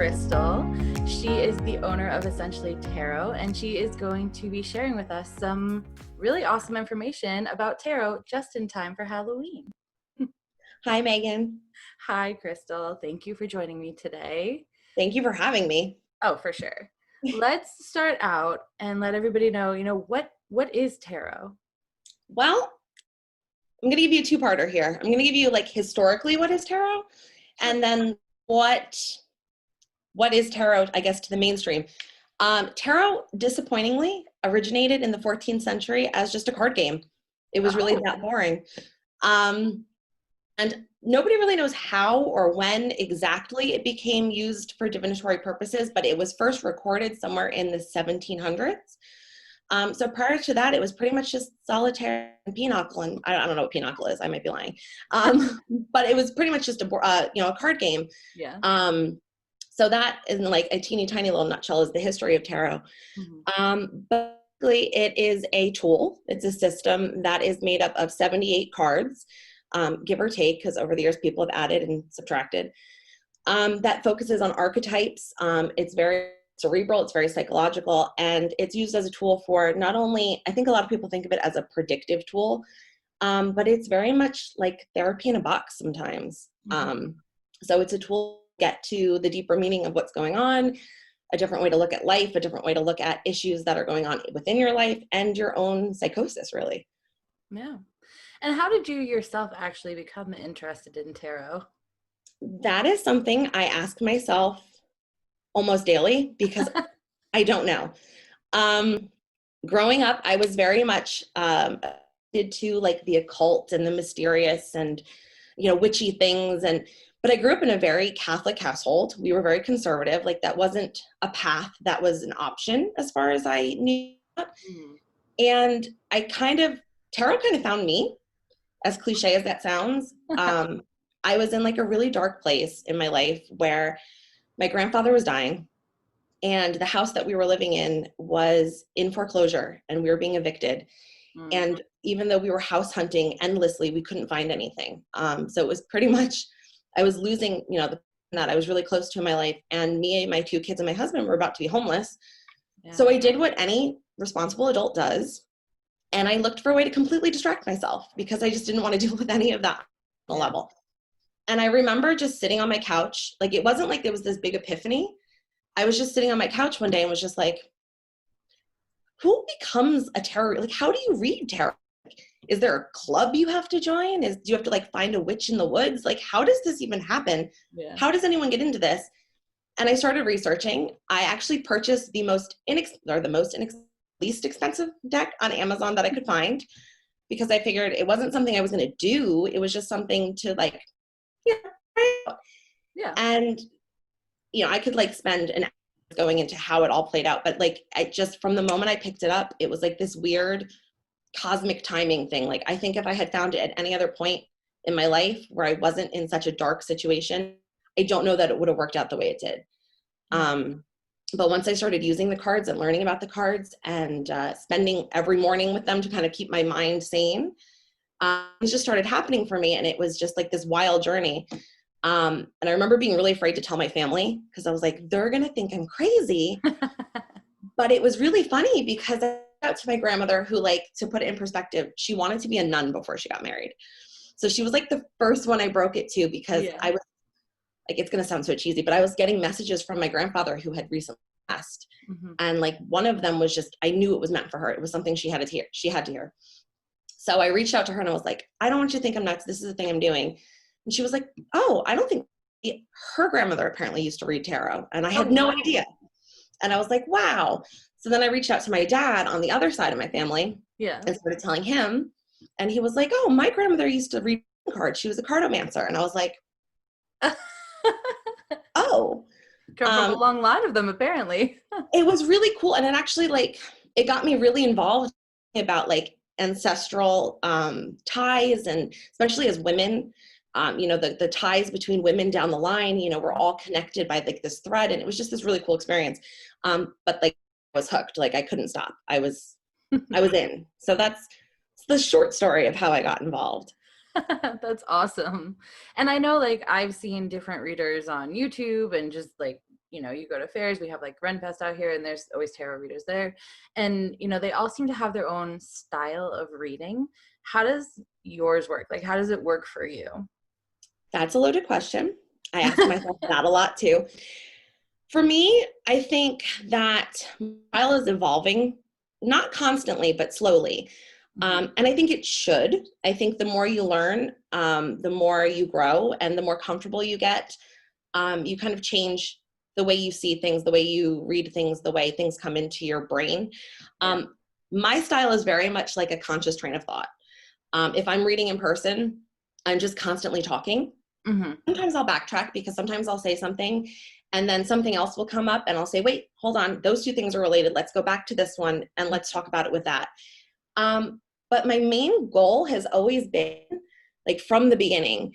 Krystal. She is the owner of Essentially Tarot, and she is going to be sharing with us some really awesome information about tarot just in time for Halloween. Hi, Megan. Hi, Krystal. Thank you for joining me today. Thank you for having me. Oh, for sure. Let's start out and let everybody know, what is tarot? Well, I'm going to give you a two-parter here. I'm going to give you like historically what is tarot, and then what is tarot, I guess, to the mainstream. Tarot, disappointingly, originated in the 14th century as just a card game. It was really that boring. And nobody really knows how or when exactly it became used for divinatory purposes, but it was first recorded somewhere in the 1700s. So prior to that, it was pretty much just solitaire and pinochle, and I don't know what pinochle is. I might be lying, but it was pretty much just a card game. Yeah. So that, in like a teeny tiny little nutshell, is the history of tarot. But basically, it is a tool. It's a system that is made up of 78 cards, give or take, because over the years people have added and subtracted. That focuses on archetypes. It's very cerebral, it's very psychological, and it's used as a tool for not only, I think a lot of people think of it as a predictive tool, but it's very much like therapy in a box sometimes. So it's a tool to get to the deeper meaning of what's going on, a different way to look at life, a different way to look at issues that are going on within your life and your own psychosis, really. Yeah. And how did you yourself actually become interested in tarot? That is something I ask myself almost daily because I don't know. Growing up, I was very much addicted to like the occult and the mysterious and, witchy things. But I grew up in a very Catholic household. We were very conservative. Like that wasn't a path that was an option as far as I knew. And tarot kind of found me, as cliche as that sounds. I was in like a really dark place in my life where my grandfather was dying and the house that we were living in was in foreclosure and we were being evicted. And even though we were house hunting endlessly, we couldn't find anything. So it was pretty much, I was losing, that I was really close to in my life, and me and my two kids and my husband were about to be homeless. Yeah. So I did what any responsible adult does. And I looked for a way to completely distract myself because I just didn't want to deal with any of that on the level. And I remember just sitting on my couch. Like, it wasn't like there was this big epiphany. I was just sitting on my couch one day and was just like, who becomes a tarot? Like, how do you read tarot? Is there a club you have to join? Do you have to like find a witch in the woods? Like, how does this even happen? Yeah. How does anyone get into this? And I started researching. I actually purchased the least expensive deck on Amazon that I could find, because I figured it wasn't something I was going to do. It was just something to like, yeah. And, I could like spend an hour going into how it all played out. But like, from the moment I picked it up, it was like this weird cosmic timing thing. Like, I think if I had found it at any other point in my life where I wasn't in such a dark situation, I don't know that it would have worked out the way it did. But once I started using the cards and learning about the cards and spending every morning with them to kind of keep my mind sane, it just started happening for me. And it was just like this wild journey. And I remember being really afraid to tell my family because I was like, they're going to think I'm crazy. But it was really funny because I went out to my grandmother who, like, to put it in perspective, she wanted to be a nun before she got married. So she was like the first one I broke it to, because I was like, it's going to sound so cheesy, but I was getting messages from my grandfather who had recently passed. And like one of them was just, I knew it was meant for her. It was something she had to hear. So I reached out to her and I was like, I don't want you to think I'm nuts. This is the thing I'm doing. And she was like, oh, I don't think her grandmother apparently used to read tarot. And I had no idea. And I was like, wow. So then I reached out to my dad on the other side of my family and started telling him. And he was like, oh, my grandmother used to read cards. She was a cardomancer. And I was like, oh. Come from a long line of them, apparently. It was really cool. And it actually, like, it got me really involved about like ancestral ties, and especially as women, the ties between women down the line, we're all connected by like this thread. And it was just this really cool experience. But like, I was hooked. Like, I couldn't stop. I was in. So that's the short story of how I got involved. That's awesome. And I know, like, I've seen different readers on YouTube and just like you go to fairs, we have like Renfest out here, and there's always tarot readers there. And, they all seem to have their own style of reading. How does yours work? Like, how does it work for you? That's a loaded question. I ask myself that a lot too. For me, I think that my style is evolving, not constantly, but slowly. And I think it should. I think the more you learn, the more you grow, and the more comfortable you get. You kind of change the way you see things, the way you read things, the way things come into your brain. My style is very much like a conscious train of thought. If I'm reading in person, I'm just constantly talking. Sometimes I'll backtrack because sometimes I'll say something and then something else will come up and I'll say, wait, hold on, those two things are related. Let's go back to this one and let's talk about it with that. But my main goal has always been, like from the beginning,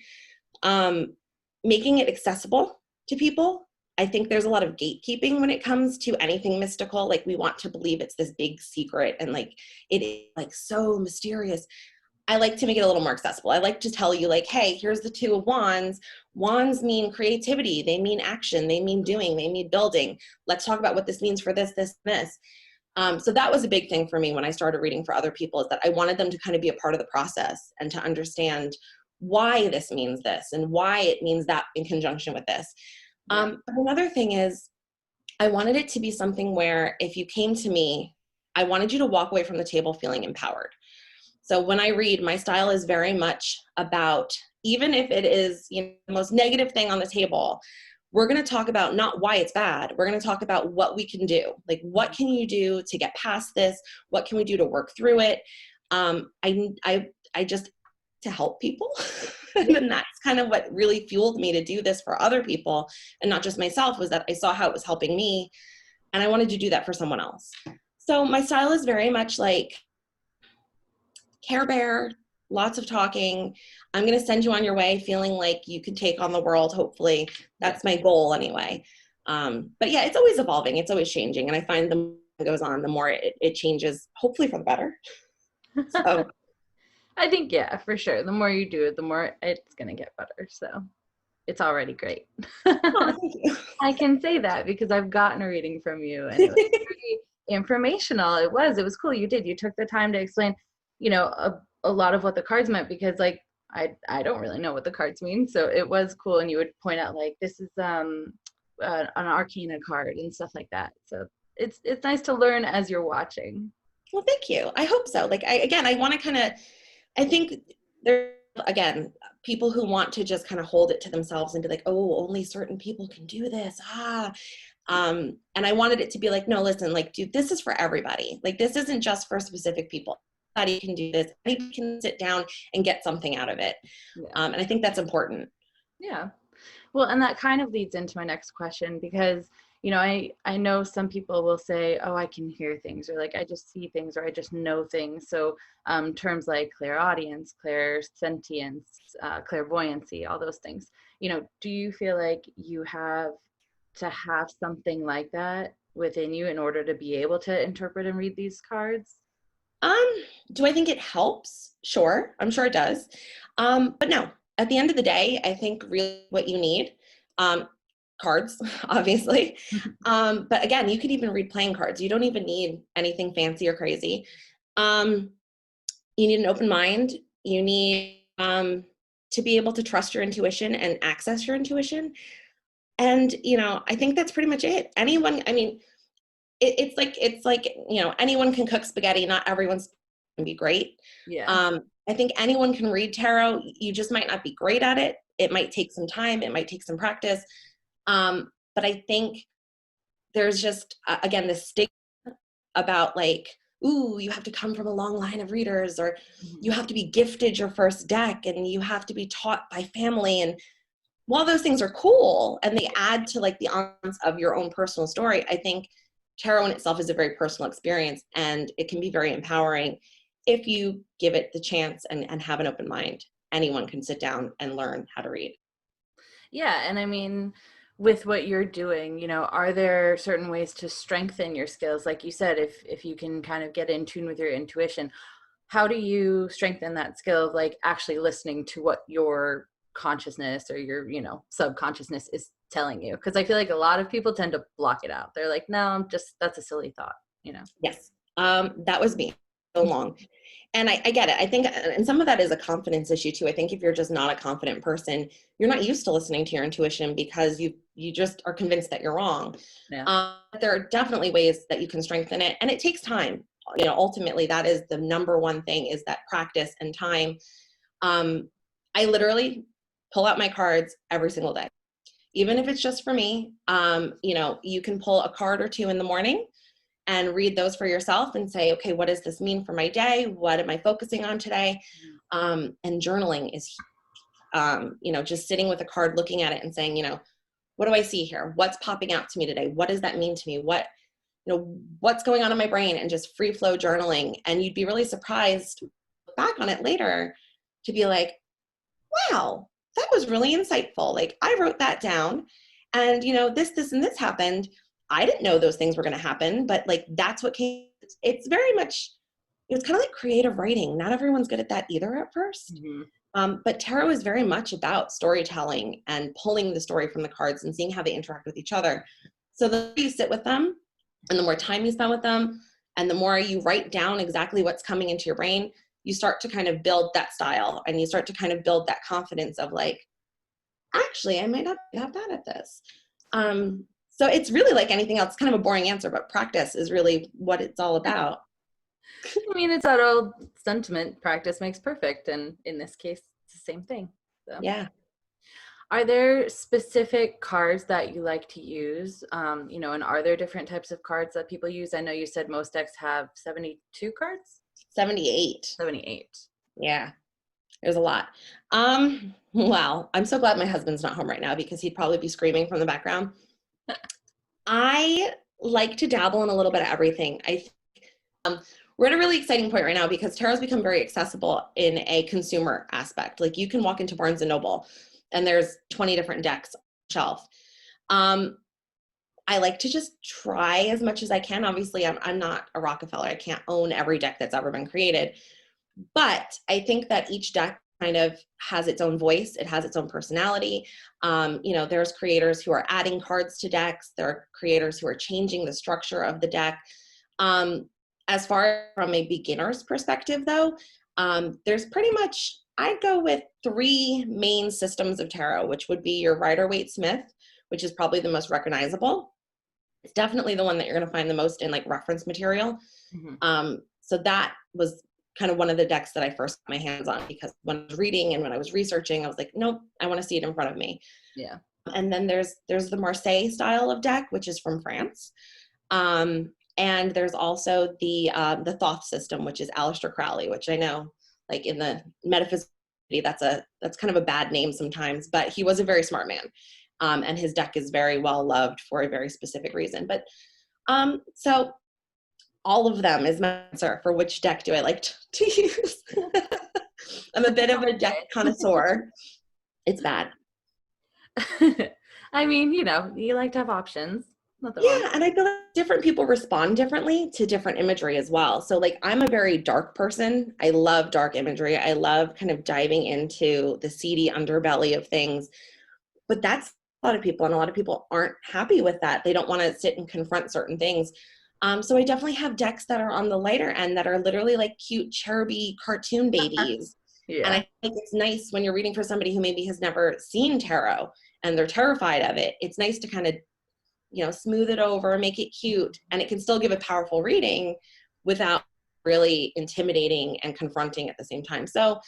making it accessible to people. I think there's a lot of gatekeeping when it comes to anything mystical. Like we want to believe it's this big secret and like it is like so mysterious. I like to make it a little more accessible. I like to tell you like, hey, here's the Two of Wands. Wands mean creativity. They mean action. They mean doing. They mean building. Let's talk about what this means for this, this, this. So that was a big thing for me when I started reading for other people, is that I wanted them to kind of be a part of the process and to understand why this means this and why it means that in conjunction with this. But another thing is I wanted it to be something where if you came to me, I wanted you to walk away from the table feeling empowered. So when I read, my style is very much about, even if it is the most negative thing on the table, we're going to talk about not why it's bad. We're going to talk about what we can do. Like, what can you do to get past this? What can we do to work through it? I just to help people. And that's kind of what really fueled me to do this for other people and not just myself, was that I saw how it was helping me and I wanted to do that for someone else. So my style is very much like Care Bear, lots of talking. I'm going to send you on your way feeling like you can take on the world, hopefully. That's my goal anyway. But yeah, it's always evolving. It's always changing. And I find the more it goes on, the more it changes, hopefully for the better. So I think, yeah, for sure. The more you do it, the more it's going to get better. So it's already great. oh, thank you. I can say that because I've gotten a reading from you and it was very informational. It was cool. You took the time to explain, a lot of what the cards meant, because like, I don't really know what the cards mean. So it was cool. And you would point out like, this is an arcana card and stuff like that. So it's nice to learn as you're watching. Well, thank you. I hope so. Like, I want to kind of, I think there, again, people who want to just kind of hold it to themselves and be like, oh, only certain people can do this. And I wanted it to be like, no, listen, like, dude, this is for everybody. Like, this isn't just for specific people. Anybody can do this. Anybody can sit down and get something out of it. Yeah. And I think that's important. Yeah. Well, and that kind of leads into my next question, because I know some people will say, oh, I can hear things, or like I just see things, or I just know things. So terms like clairaudience, clairsentience, clairvoyancy, all those things. Do you feel like you have to have something like that within you in order to be able to interpret and read these cards? Do I think it helps? Sure. I'm sure it does. But no, at the end of the day, I think really what you need, cards, obviously. But again, you could even read playing cards. You don't even need anything fancy or crazy. You need an open mind. You need to be able to trust your intuition and access your intuition. And, I think that's pretty much it. Anyone, I mean, it's like, anyone can cook spaghetti. Not everyone's can be great. Yeah. I think anyone can read tarot. You just might not be great at it. It might take some time. It might take some practice. But I think there's just, again, this stigma about like, ooh, you have to come from a long line of readers, or you have to be gifted your first deck, and you have to be taught by family. And while those things are cool and they add to like the ambiance of your own personal story, I think tarot in itself is a very personal experience, and it can be very empowering if you give it the chance and have an open mind. Anyone can sit down and learn how to read. Yeah. And I mean, with what you're doing, are there certain ways to strengthen your skills? Like you said, if you can kind of get in tune with your intuition, how do you strengthen that skill of like actually listening to what your consciousness or your, subconsciousness is telling you? Because I feel like a lot of people tend to block it out. They're like, no, that's a silly thought, you know? Yes. That was me so long. And I get it. I think, and some of that is a confidence issue too. I think if you're just not a confident person, you're not used to listening to your intuition because you just are convinced that you're wrong. Yeah. There are definitely ways that you can strengthen it, and it takes time. You know, ultimately, that is the number one thing, is that practice and time. I literally pull out my cards every single day, even if it's just for me. You know, you can pull a card or two in the morning and read those for yourself and say, okay, what does this mean for my day? What am I focusing on today? And journaling is, you know, just sitting with a card, looking at it and saying, you know, what do I see here? What's popping out to me today? What does that mean to me? What, you know, what's going on in my brain? And just free flow journaling. And you'd be really surprised back on it later to be like, wow, that was really insightful. Like, I wrote that down, and, you know, this, and this happened. I didn't know those things were going to happen, but like, that's what came. It's very much, it's kind of like creative writing. Not everyone's good at that either at first. But tarot is very much about storytelling and pulling the story from the cards and seeing how they interact with each other. So the more you sit with them, and the more time you spend with them, and the more you write down exactly what's coming into your brain, you start to kind of build that style, and you start to kind of build that confidence of like, actually, I might not be that bad at this. So it's really like anything else, kind of a boring answer, but practice is really what it's all about. I mean, it's that old sentiment, practice makes perfect. And in this case, it's the same thing. So. Yeah. Are there specific cards that you like to use? You know, and are there different types of cards that people use? I know you said most decks have 72 cards? 78. 78. Yeah. There's a lot. Wow. I'm so glad my husband's not home right now, because he'd probably be screaming from the background. I like to dabble in a little bit of everything. We're at a really exciting point right now because tarot's become very accessible in a consumer aspect. Like, you can walk into Barnes and Noble and there's 20 different decks on the shelf. I like to just try as much as I can. Obviously, I'm not a Rockefeller. I can't own every deck that's ever been created. But I think that each deck kind of has its own voice. It has its own personality. You know, there's creators who are adding cards to decks. There are creators who are changing the structure of the deck. As far from a beginner's perspective, though, there's pretty much, I'd go with 3 main systems of tarot, which would be your Rider-Waite-Smith, which is probably the most recognizable. It's definitely the one that you're going to find the most in like reference material. So that was kind of one of the decks that I first got my hands on, because when I was reading and when I was researching, I was like, nope, I want to see it in front of me. Yeah. And then there's the Marseille style of deck, which is from France. And there's also the Thoth system, which is Aleister Crowley, which I know, like, in the metaphysics, that's kind of a bad name sometimes, but he was a very smart man. And his deck is very well loved for a very specific reason. But so all of them is my answer for which deck do I like to use. I'm a bit of a deck connoisseur. It's bad. I mean, you know, you like to have options. Yeah, and I feel like different people respond differently to different imagery as well. So like, I'm a very dark person. I love dark imagery. I love kind of diving into the seedy underbelly of things. But that's a lot of people, and a lot of people aren't happy with that. They don't want to sit and confront certain things. So I definitely have decks that are on the lighter end, that are literally like cute cheruby cartoon babies. Yeah. And I think it's nice when you're reading for somebody who maybe has never seen tarot and they're terrified of it. It's nice to kind of, you know, smooth it over, make it cute, and it can still give a powerful reading without really intimidating and confronting at the same time. So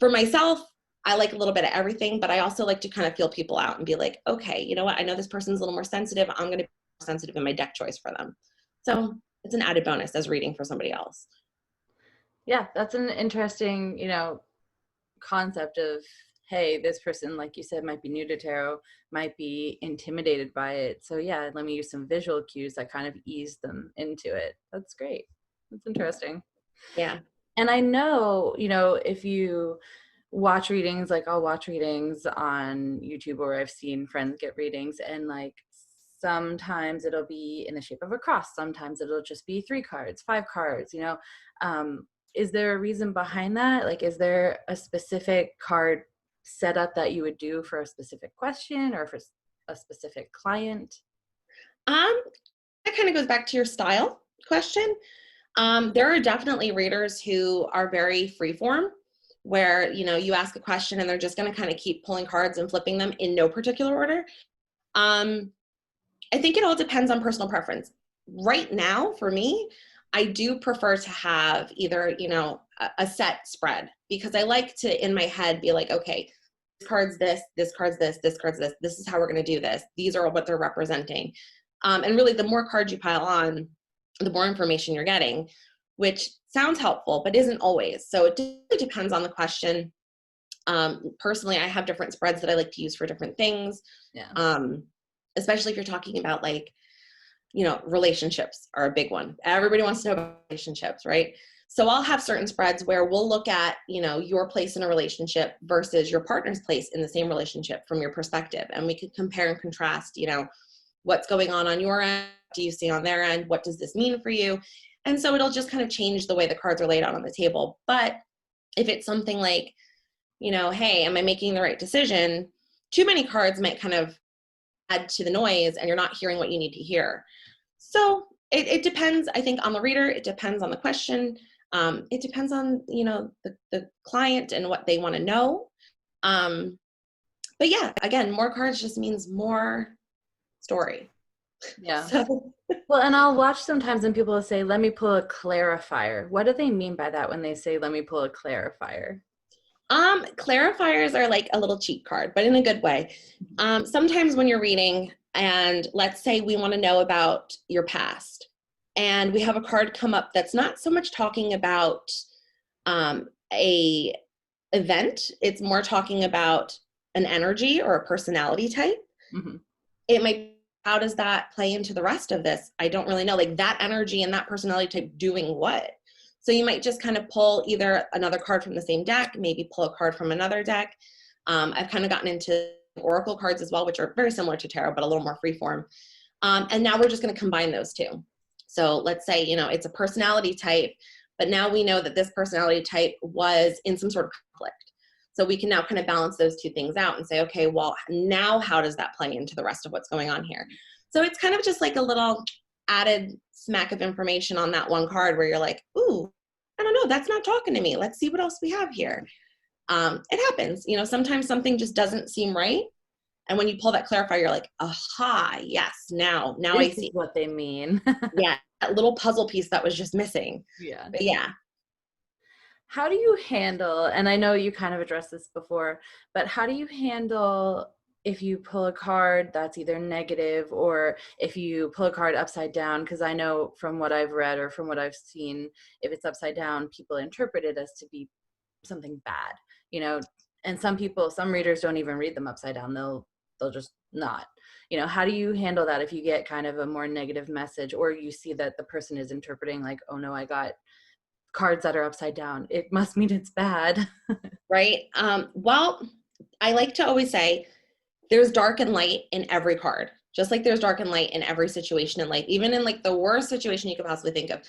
for myself, I like a little bit of everything, but I also like to kind of feel people out and be like, okay, you know what? I know this person's a little more sensitive. I'm going to be more sensitive in my deck choice for them. So it's an added bonus as reading for somebody else. Yeah, that's an interesting, you know, concept of, hey, this person, like you said, might be new to tarot, might be intimidated by it. So yeah, let me use some visual cues that kind of ease them into it. That's great. That's interesting. Yeah. And I know, you know, if you watch readings, like I'll watch readings on YouTube, or I've seen friends get readings, and like sometimes it'll be in the shape of a cross, sometimes it'll just be 3 cards, 5 cards, you know. Is there a reason behind that? Like, is there a specific card setup that you would do for a specific question, or for a specific client? That kind of goes back to your style question. There are definitely readers who are very freeform, where, you know, you ask a question and they're just going to kind of keep pulling cards and flipping them in no particular order. I think it all depends on personal preference. Right now, for me, I do prefer to have either, you know, a set spread, because I like to, in my head, be like, okay, this card's this card's this card's this is how we're going to do this. These are what they're representing. And really, the more cards you pile on, the more information you're getting, which sounds helpful, but isn't always. So it really depends on the question. Personally, I have different spreads that I like to use for different things. Yeah. Especially if you're talking about, like, you know, relationships are a big one. Everybody wants to know about relationships, right? So I'll have certain spreads where we'll look at, you know, your place in a relationship versus your partner's place in the same relationship from your perspective. And we could compare and contrast, you know, what's going on your end? Do you see on their end? What does this mean for you? And so it'll just kind of change the way the cards are laid out on the table. But if it's something like, you know, hey, am I making the right decision? Too many cards might kind of add to the noise and you're not hearing what you need to hear. So it depends, I think, on the reader. It depends on the question. It depends on, you know, the client and what they want to know. But yeah, again, more cards just means more story. Yeah. So, Well, and I'll watch sometimes and people will say, let me pull a clarifier. What do they mean by that when they say, let me pull a clarifier? clarifiers are like a little cheat card, but in a good way. Sometimes when you're reading, and let's say we want to know about your past, and we have a card come up that's not so much talking about a event, it's more talking about an energy or a personality type. Mm-hmm. It might, how does that play into the rest of this? I don't really know. Like, that energy and that personality type doing what? So you might just kind of pull either another card from the same deck, maybe pull a card from another deck. I've kind of gotten into oracle cards as well, which are very similar to tarot, but a little more freeform. And now we're just going to combine those two. So let's say, you know, it's a personality type, but now we know that this personality type was in some sort of conflict. So we can now kind of balance those two things out and say, okay, well, now how does that play into the rest of what's going on here? So it's kind of just like a little added smack of information on that one card where you're like, ooh, I don't know, that's not talking to me. Let's see what else we have here. It happens, you know, sometimes something just doesn't seem right. And when you pull that clarifier, you're like, aha, yes, now I This see is what they mean. yeah, that little puzzle piece that was just missing. Yeah. But yeah. How do you handle, and I know you kind of addressed this before, but how do you handle if you pull a card that's either negative, or if you pull a card upside down? Because I know from what I've read or from what I've seen, if it's upside down, people interpret it as to be something bad, you know, and some readers don't even read them upside down. They'll just not, you know. How do you handle that if you get kind of a more negative message, or you see that the person is interpreting like, oh no, I got cards that are upside down, it must mean it's bad. Right. Well, I like to always say there's dark and light in every card, just like there's dark and light in every situation in life. Even in like the worst situation you could possibly think of,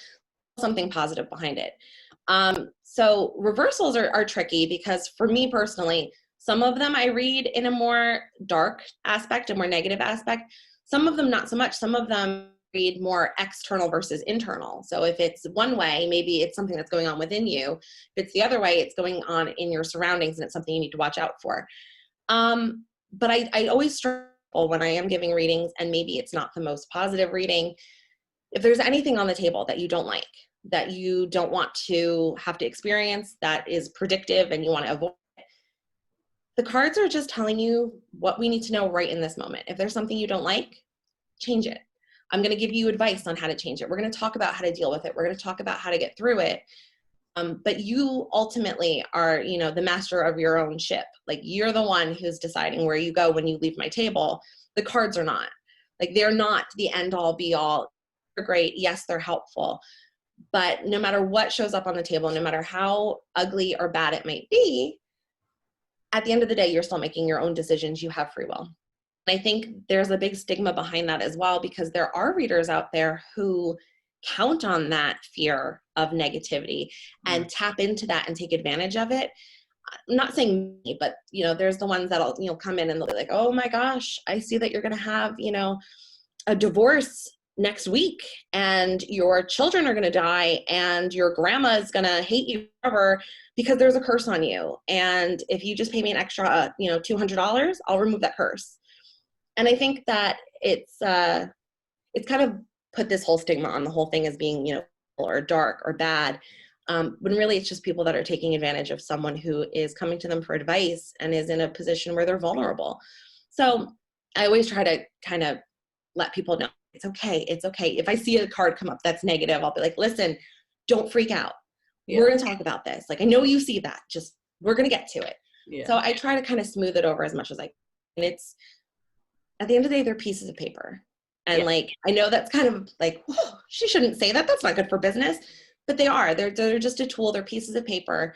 something positive behind it. So reversals are tricky, because for me personally, some of them I read in a more dark aspect, a more negative aspect. Some of them not so much. Some of them read more external versus internal. So if it's one way, maybe it's something that's going on within you. If it's the other way, it's going on in your surroundings, and it's something you need to watch out for. But I always struggle when I am giving readings, and maybe it's not the most positive reading. If there's anything on the table that you don't like, that you don't want to have to experience, that is predictive and you want to avoid, the cards are just telling you what we need to know right in this moment. If there's something you don't like, change it. I'm going to give you advice on how to change it. We're going to talk about how to deal with it. We're going to talk about how to get through it. But you ultimately are, you know, the master of your own ship. Like, you're the one who's deciding where you go when you leave my table. The cards are not. Like, they're not the end all be all. They're great. Yes, they're helpful. But no matter what shows up on the table, no matter how ugly or bad it might be, at the end of the day, you're still making your own decisions. You have free will. And I think there's a big stigma behind that as well, because there are readers out there who count on that fear of negativity and tap into that and take advantage of it. I'm not saying me, but you know, there's the ones that'll, you know, come in and they'll be like, oh my gosh, I see that you're going to have, you know, a divorce next week and your children are going to die and your grandma is going to hate you forever because there's a curse on you. And if you just pay me an extra, you know, $200, I'll remove that curse. And I think that it's kind of put this whole stigma on the whole thing as being, you know, or dark or bad. When really it's just people that are taking advantage of someone who is coming to them for advice and is in a position where they're vulnerable. So I always try to kind of let people know it's okay. It's okay. If I see a card come up that's negative, I'll be like, listen, don't freak out. Yeah. We're going to talk about this. Like, I know you see that, just, we're going to get to it. Yeah. So I try to kind of smooth it over as much as I can. And it's, at the end of the day, they're pieces of paper. And like, I know that's kind of like, oh, she shouldn't say that. That's not good for business. But they are. They're just a tool. They're pieces of paper.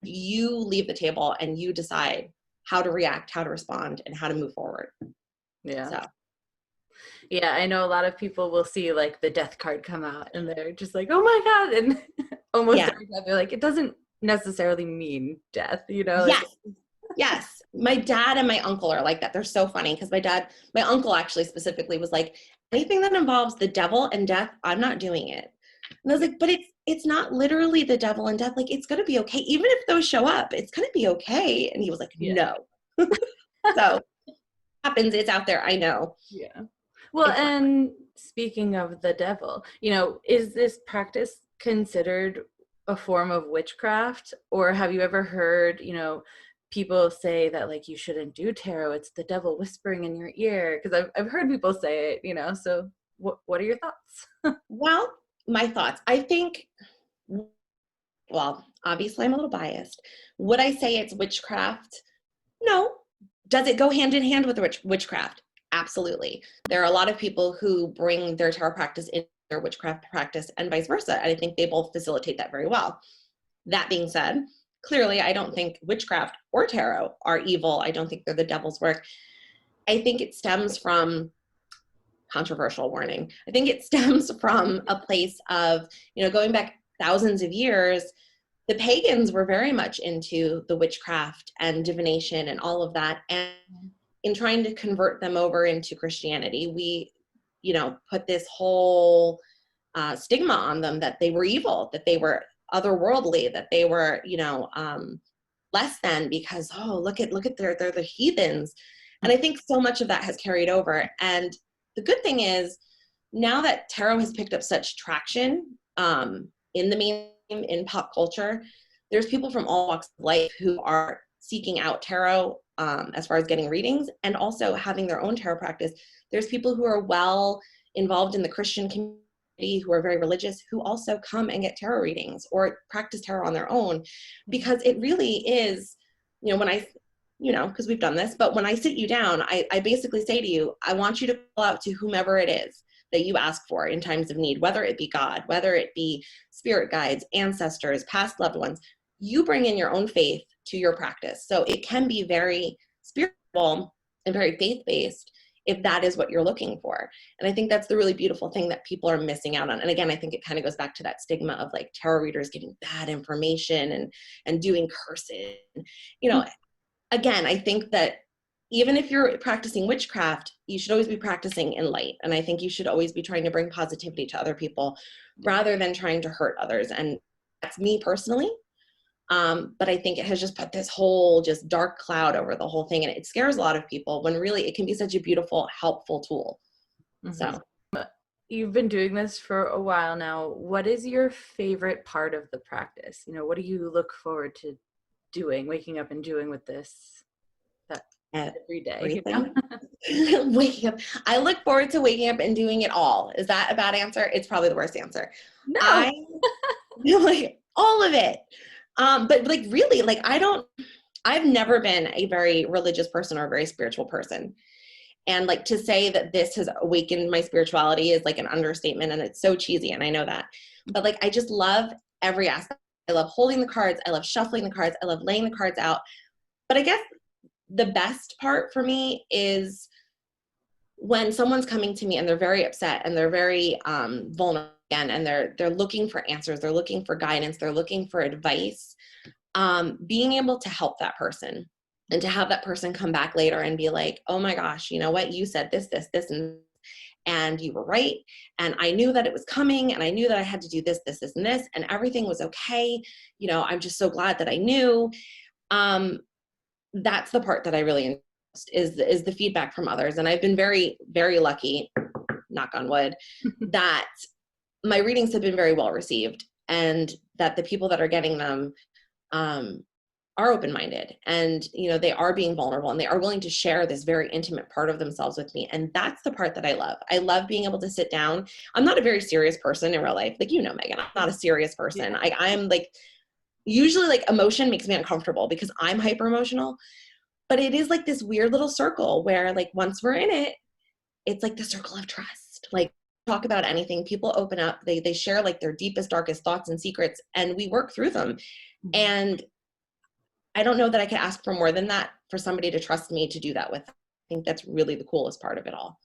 You leave the table and you decide how to react, how to respond, and how to move forward. Yeah. So. Yeah, I know a lot of people will see like the death card come out and they're just like, oh my God. And almost every time they're like, it doesn't necessarily mean death, you know? Like, Yes. My dad and my uncle are like that. They're so funny because my uncle actually specifically was like, anything that involves the devil and death, I'm not doing it. And I was like, but it's not literally the devil and death. Like, it's going to be okay. Even if those show up, it's going to be okay. And he was like, no. So happens. It's out there. I know. Yeah. Well, and speaking of the devil, you know, is this practice considered a form of witchcraft? Or have you ever heard, you know, people say that like you shouldn't do tarot, it's the devil whispering in your ear? Because I've heard people say it, you know, so what are your thoughts? Well, my thoughts. I think, well, obviously I'm a little biased. Would I say it's witchcraft? No. Does it go hand in hand with witchcraft? Absolutely. There are a lot of people who bring their tarot practice in their witchcraft practice and vice versa. And I think they both facilitate that very well. That being said, clearly I don't think witchcraft or tarot are evil. I don't think they're the devil's work. I think it stems from, controversial warning, I think it stems from a place of, you know, going back thousands of years, the pagans were very much into the witchcraft and divination and all of that. And in trying to convert them over into Christianity, we, you know, put this whole stigma on them that they were evil, that they were otherworldly, that they were, you know, less than because, oh, look at they're the heathens. And I think so much of that has carried over. And the good thing is now that tarot has picked up such traction in the mainstream, in pop culture, there's people from all walks of life who are seeking out tarot as far as getting readings and also having their own tarot practice. There's people who are well involved in the Christian community who are very religious who also come and get tarot readings or practice tarot on their own, because it really is, you know, when I, you know, because we've done this, but when I sit you down, I basically say to you, I want you to call out to whomever it is that you ask for in times of need, whether it be God, whether it be spirit guides, ancestors, past loved ones. You bring in your own faith to your practice. So it can be very spiritual and very faith-based if that is what you're looking for. And I think that's the really beautiful thing that people are missing out on. And again, I think it kind of goes back to that stigma of like tarot readers giving bad information and doing curses. You know, again, I think that even if you're practicing witchcraft, you should always be practicing in light. And I think you should always be trying to bring positivity to other people rather than trying to hurt others. And that's me personally. But I think it has just put this whole just dark cloud over the whole thing. And it scares a lot of people when really it can be such a beautiful, helpful tool. Mm-hmm. So you've been doing this for a while now. What is your favorite part of the practice? You know, what do you look forward to doing, waking up and doing with this every day? You know? Waking up. I look forward to waking up and doing it all. Is that a bad answer? It's probably the worst answer. No. I like all of it. But like really, like I've never been a very religious person or a very spiritual person. And like to say that this has awakened my spirituality is like an understatement, and it's so cheesy, and I know that. But like I just love every aspect. I love holding the cards. I love shuffling the cards. I love laying the cards out. But I guess the best part for me is when someone's coming to me and they're very upset and they're very vulnerable and they're looking for answers. They're looking for guidance. They're looking for advice. being able to help that person and to have that person come back later and be like, oh my gosh, you know what? You said this, this, this, and you were right. And I knew that it was coming, and I knew that I had to do this, this, this, and this, and everything was okay. You know, I'm just so glad that I knew. That's the part that I really enjoy is the feedback from others. And I've been very, very lucky, knock on wood, that my readings have been very well received, and that the people that are getting them are open-minded, and you know, they are being vulnerable, and they are willing to share this very intimate part of themselves with me. And that's the part that I love. I love being able to sit down. I'm not a very serious person in real life, like, you know, Megan, I'm not a serious person. Yeah. I am like, usually like emotion makes me uncomfortable because I'm hyper emotional, but it is like this weird little circle where like once we're in it, it's like the circle of trust. Like, talk about anything, people open up, they share like their deepest, darkest thoughts and secrets, and we work through them. Mm-hmm. And I don't know that I could ask for more than that, for somebody to trust me to do that with. I think that's really the coolest part of it all.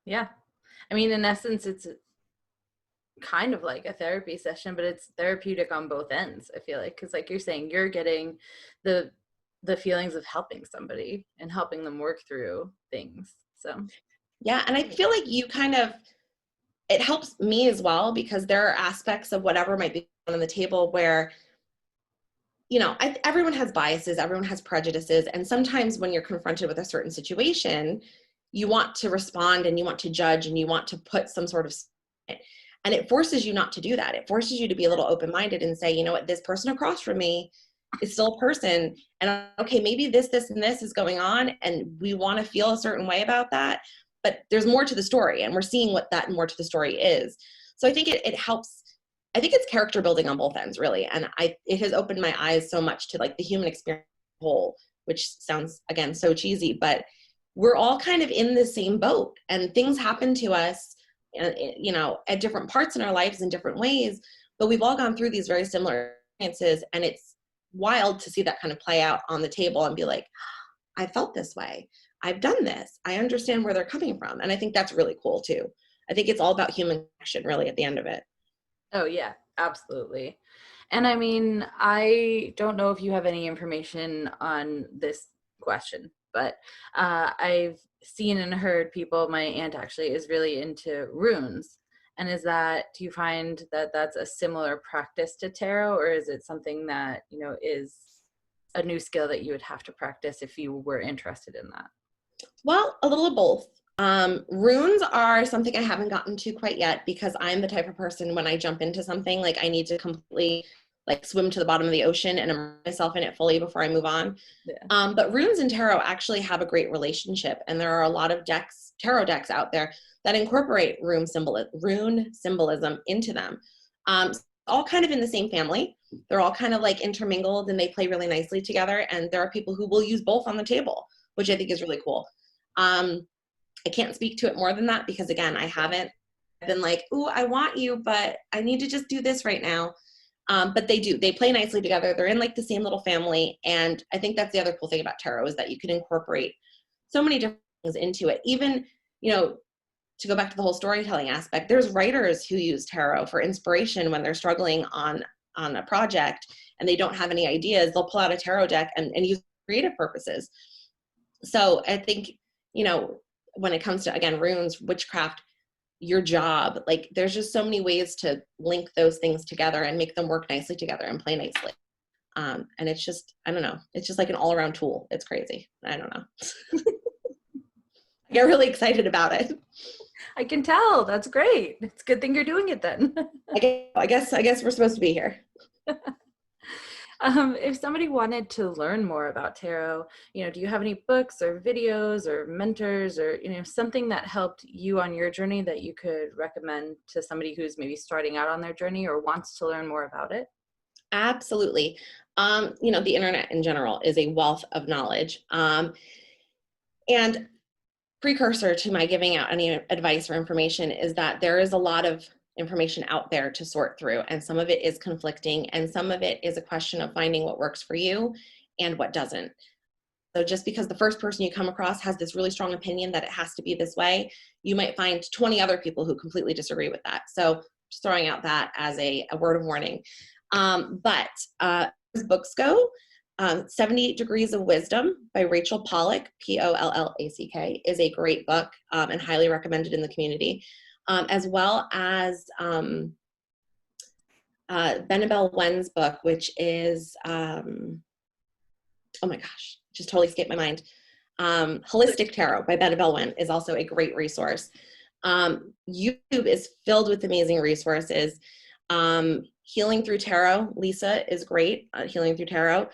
Yeah. I mean, in essence, it's kind of like a therapy session, but it's therapeutic on both ends, I feel like, because like you're saying, you're getting the feelings of helping somebody and helping them work through things. So yeah, and I feel like you kind of, it helps me as well, because there are aspects of whatever might be on the table where, you know, everyone has biases, everyone has prejudices, and sometimes when you're confronted with a certain situation, you want to respond and you want to judge and you want to put some sort of, and it forces you not to do that. It forces you to be a little open-minded and say, you know what, this person across from me is still a person, and okay, maybe this, this, and this is going on, and we want to feel a certain way about that, but there's more to the story, and we're seeing what that more to the story is. So I think it helps. I think it's character building on both ends, really. And it has opened my eyes so much to like the human experience as a whole, which sounds, again, so cheesy, but we're all kind of in the same boat, and things happen to us, you know, at different parts in our lives in different ways, but we've all gone through these very similar experiences. And it's wild to see that kind of play out on the table and be like, I felt this way. I've done this. I understand where they're coming from. And I think that's really cool too. I think it's all about human connection, really, at the end of it. oh yeah, absolutely. And I mean, I don't know if you have any information on this question, but I've seen and heard people, my aunt actually is really into runes. And do you find that that's a similar practice to tarot, or is it something that, you know, is a new skill that you would have to practice if you were interested in that? Well, a little of both. Runes are something I haven't gotten to quite yet, because I'm the type of person, when I jump into something, like I need to completely like swim to the bottom of the ocean and immerse myself in it fully before I move on. Yeah. But runes and tarot actually have a great relationship, and there are a lot of tarot decks out there that incorporate rune symbolism into them. All kind of in the same family. They're all kind of like intermingled, and they play really nicely together. And there are people who will use both on the table, which I think is really cool. I can't speak to it more than that, because again, I haven't been like, ooh, I want you, but I need to just do this right now. But they play nicely together. They're in like the same little family. And I think that's the other cool thing about tarot, is that you can incorporate so many different things into it. Even, you know, to go back to the whole storytelling aspect, there's writers who use tarot for inspiration when they're struggling on a project and they don't have any ideas. They'll pull out a tarot deck and use creative purposes. So I think, you know, when it comes to, again, runes, witchcraft, your job, like there's just so many ways to link those things together and make them work nicely together and play nicely. And it's just, I don't know, it's just like an all-around tool. It's crazy. I don't know. I get really excited about it. I can tell. That's great. It's a good thing you're doing it then. I guess we're supposed to be here. If somebody wanted to learn more about tarot, you know, do you have any books or videos or mentors or, you know, something that helped you on your journey that you could recommend to somebody who's maybe starting out on their journey or wants to learn more about it? Absolutely. You know, the internet in general is a wealth of knowledge. And precursor to my giving out any advice or information is that there is a lot of information out there to sort through, and some of it is conflicting, and some of it is a question of finding what works for you and what doesn't. So just because the first person you come across has this really strong opinion that it has to be this way, you might find 20 other people who completely disagree with that. So just throwing out that as a word of warning. But books go, 78 Degrees of Wisdom by Rachel Pollack, Pollack, is a great book and highly recommended in the community, as well as Benebell Wen's book, which is, oh my gosh, just totally escaped my mind. Holistic Tarot by Benebell Wen is also a great resource. YouTube is filled with amazing resources. Healing Through Tarot, Lisa is great. Healing Through Tarot.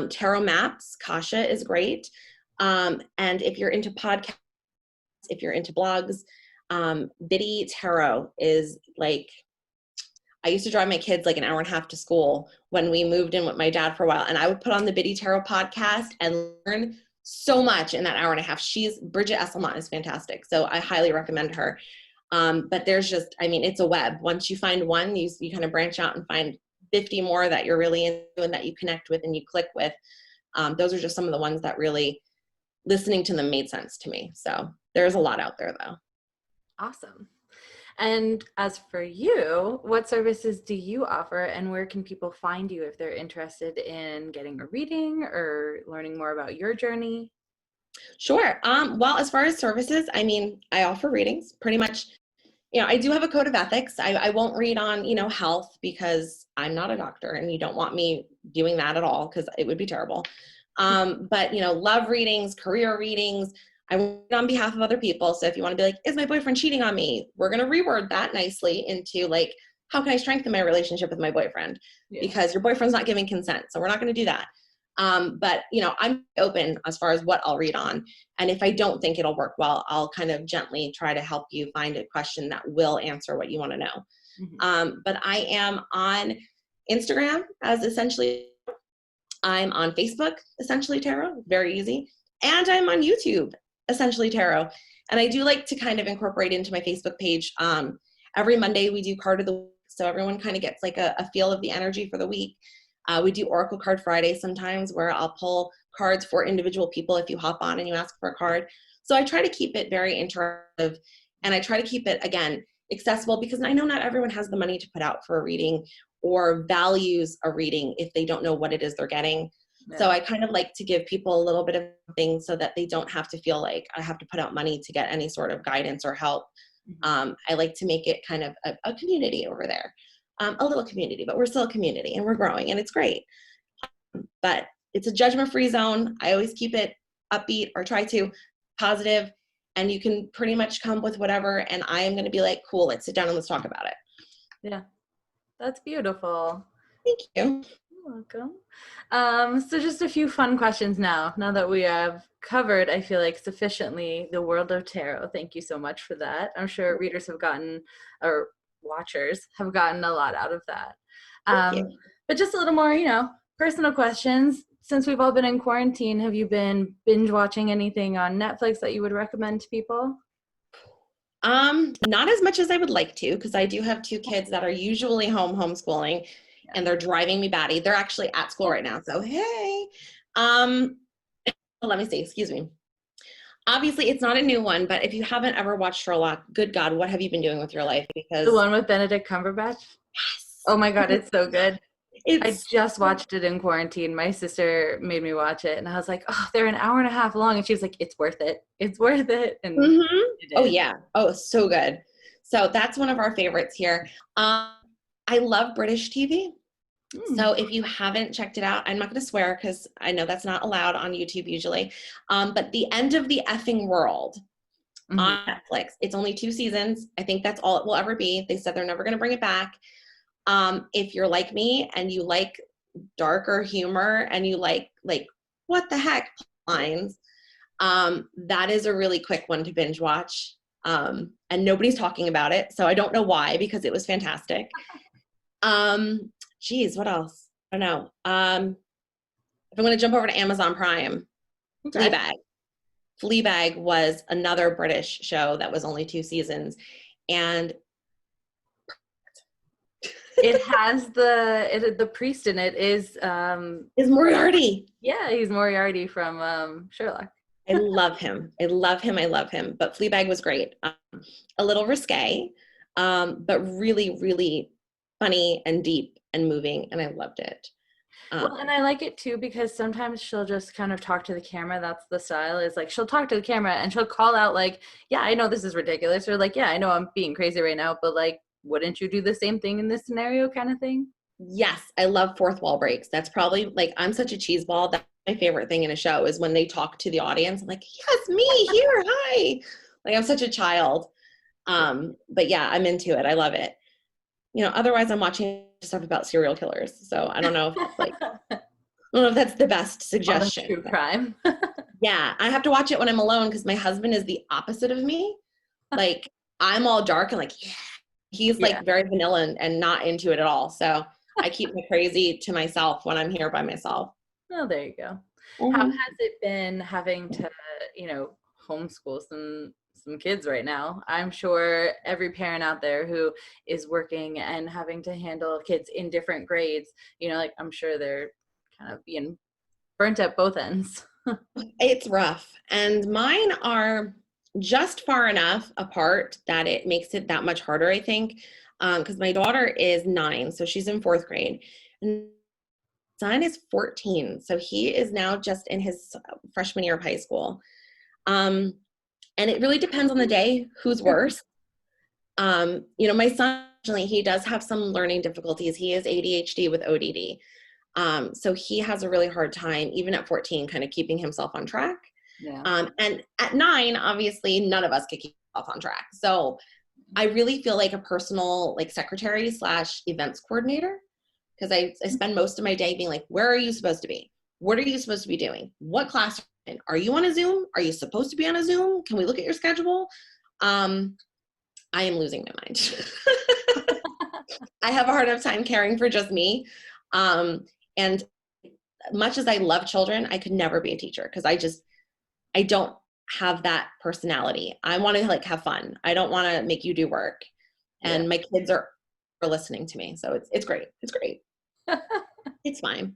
Tarot Maps, Kasha is great. And if you're into podcasts, if you're into blogs, Biddy Tarot is like, I used to drive my kids like an hour and a half to school when we moved in with my dad for a while, and I would put on the Biddy Tarot podcast and learn so much in that hour and a half. Bridget Esselmont is fantastic, so I highly recommend her. But there's just, I mean, it's a web. Once you find one, you kind of branch out and find 50 more that you're really into and that you connect with and you click with. Those are just some of the ones that really, listening to them made sense to me. So there's a lot out there though. Awesome. And as for you, what services do you offer, and where can people find you if they're interested in getting a reading or learning more about your journey? Sure. Well, as far as services, I mean, I offer readings pretty much. You know, I do have a code of ethics. I won't read on, health, because I'm not a doctor and you don't want me doing that at all, because it would be terrible. But, love readings, career readings, I read on behalf of other people. So if you want to be like, is my boyfriend cheating on me? We're going to reword that nicely into like, how can I strengthen my relationship with my boyfriend? Yeah. Because your boyfriend's not giving consent. So we're not going to do that. But, I'm open as far as what I'll read on. And if I don't think it'll work well, I'll kind of gently try to help you find a question that will answer what you want to know. Mm-hmm. But I am on Instagram as Essentially. I'm on Facebook, Essentially Tarot, very easy. And I'm on YouTube, Essentially Tarot. And I do like to kind of incorporate into my Facebook page. Every Monday we do card of the week, so everyone kind of gets like a feel of the energy for the week. We do Oracle Card Friday sometimes, where I'll pull cards for individual people if you hop on and you ask for a card. So I try to keep it very interactive, and I try to keep it, again, accessible, because I know not everyone has the money to put out for a reading or values a reading if they don't know what it is they're getting. Yeah. So I kind of like to give people a little bit of things so that they don't have to feel like I have to put out money to get any sort of guidance or help. Mm-hmm. I like to make it kind of a community over there. A little community, but we're still a community and we're growing and it's great. But it's a judgment-free zone. I always keep it upbeat, or try to, positive, and you can pretty much come with whatever, and I am going to be like, cool, let's sit down and let's talk about it. Yeah, that's beautiful. Thank you. You're welcome. So just a few fun questions now that we have covered, I feel like, sufficiently the world of tarot. Thank you so much for that. I'm sure readers have gotten, or watchers have gotten, a lot out of that. But just a little more, personal questions. Since we've all been in quarantine, have you been binge watching anything on Netflix that you would recommend to people? Not as much as I would like to, because I do have 2 kids that are usually homeschooling, and they're driving me batty. They're actually at school right now, so hey. Let me see, excuse me. Obviously, it's not a new one, but if you haven't ever watched Sherlock, good God, what have you been doing with your life? Because the one with Benedict Cumberbatch? Yes. Oh my God, it's so good. I just watched it in quarantine. My sister made me watch it, and I was like, oh, they're an hour and a half long. And she was like, it's worth it. It's worth it. And oh, yeah. Oh, so good. So that's one of our favorites here. I love British TV. So if you haven't checked it out, I'm not going to swear because I know that's not allowed on YouTube usually. But The End of the Effing World on Netflix. It's only 2 seasons. I think that's all it will ever be. They said they're never going to bring it back. If you're like me and you like darker humor and you like what the heck lines, that is a really quick one to binge watch. And nobody's talking about it, so I don't know why, because it was fantastic. Geez, what else? I don't know. If I'm going to jump over to Amazon Prime, okay. Fleabag was another British show that was only 2 seasons, and it has the priest in it is Moriarty. Yeah, he's Moriarty from Sherlock. I love him. But Fleabag was great. A little risque, but really, really funny and deep and moving, and I loved it. Um, Well, and I like it too because sometimes she'll just kind of talk to the camera. That's the style, is like she'll talk to the camera and she'll call out like, yeah, I know this is ridiculous, or like, yeah, I know I'm being crazy right now, but like, wouldn't you do the same thing in this scenario, kind of thing? yes, I love fourth wall breaks. That's probably like, I'm such a cheese ball. That's my favorite thing in a show is when they talk to the audience. I'm like, yes, me here. Hi. Like I'm such a child. But yeah, I'm into it. I love it. Otherwise I'm watching stuff about serial killers. So I don't know if that's like, I don't know if that's the best All the suggestion. true crime. Yeah, I have to watch it when I'm alone because my husband is the opposite of me. Like I'm all dark and like, yeah. He's Yeah. like very vanilla and not into it at all. So I keep my crazy to myself when I'm here by myself. Oh, there you go. How Hmm. has it been having to, homeschool some kids right now? I'm sure every parent out there who is working and having to handle kids in different grades, like I'm sure they're kind of being burnt at both ends. It's rough. And mine are just far enough apart that it makes it that much harder, I think. Because my daughter is 9, so she's in 4th grade. And son is 14, so he is now just in his freshman year of high school. Um, and it really depends on the day who's worse. My son, he does have some learning difficulties. He is ADHD with ODD. So he has a really hard time, even at 14, kind of keeping himself on track. Yeah. And at 9, obviously, none of us could keep ourselves on track. So I really feel like a personal like secretary / events coordinator because I spend most of my day being like, where are you supposed to be? What are you supposed to be doing? What class are you in? Are you on a Zoom? Are you supposed to be on a Zoom? Can we look at your schedule? I am losing my mind. I have a hard enough time caring for just me. And much as I love children, I could never be a teacher because I don't have that personality. I want to like have fun. I don't want to make you do work. Yeah. And my kids are listening to me. So it's great. It's great. It's fine.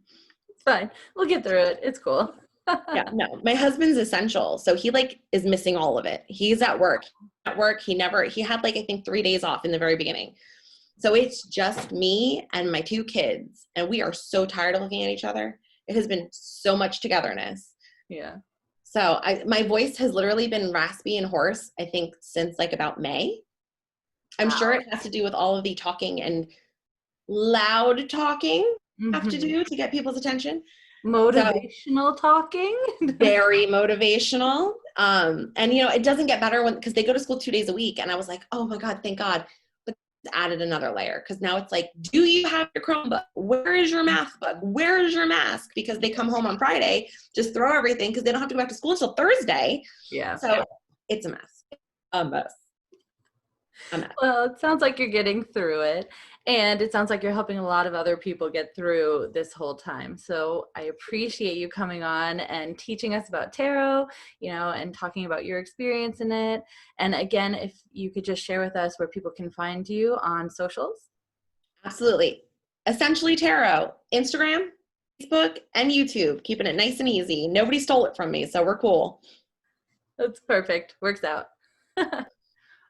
It's fine. We'll get through it. It's cool. Yeah, no. My husband's essential. So he like is missing all of it. He's at work. At work, he had like I think 3 days off in the very beginning. So it's just me and my 2 kids. And we are so tired of looking at each other. It has been so much togetherness. Yeah. So my voice has literally been raspy and hoarse, I think, since like about May. I'm Wow. sure it has to do with all of the talking and loud talking have to Mhm. do to get people's attention. So Motivational talking. very motivational. And it doesn't get better because they go to school 2 days a week. And I was like, oh my God, thank God. But it's added another layer because now it's like, do you have your Chromebook? Where is your math book? Where is your mask? Because they come home on Friday, just throw everything because they don't have to go back to school until Thursday. Yeah. So it's a mess. A mess. A mess. Well, it sounds like you're getting through it. And it sounds like you're helping a lot of other people get through this whole time. So I appreciate you coming on and teaching us about tarot, and talking about your experience in it. And again, if you could just share with us where people can find you on socials. Absolutely. Essentially Tarot, Instagram, Facebook, and YouTube. Keeping it nice and easy. Nobody stole it from me, so we're cool. That's perfect. Works out.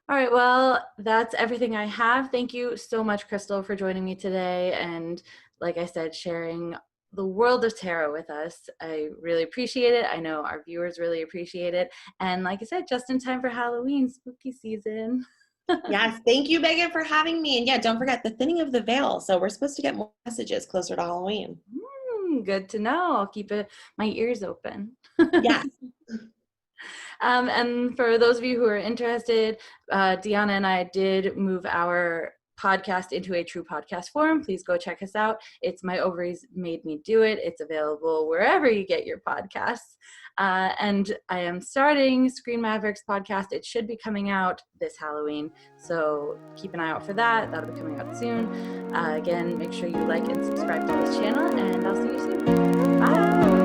All right, well, that's everything I have. Thank you so much, Krystal, for joining me today. And like I said, sharing the world of tarot with us. I really appreciate it. I know our viewers really appreciate it. And like I said, just in time for Halloween, spooky season. Yes, thank you, Megan, for having me. And yeah, don't forget the thinning of the veil. So we're supposed to get more messages closer to Halloween. Good to know. I'll keep my ears open. Yes. And for those of you who are interested, Deanna and I did move our podcast into a true podcast form. Please go check us out. It's My Ovaries Made Me Do It. It's available wherever you get your podcasts. And I am starting Screen Mavericks podcast. It should be coming out this Halloween. So keep an eye out for that. That'll be coming out soon. Again, make sure you like and subscribe to this channel, and I'll see you soon. Bye.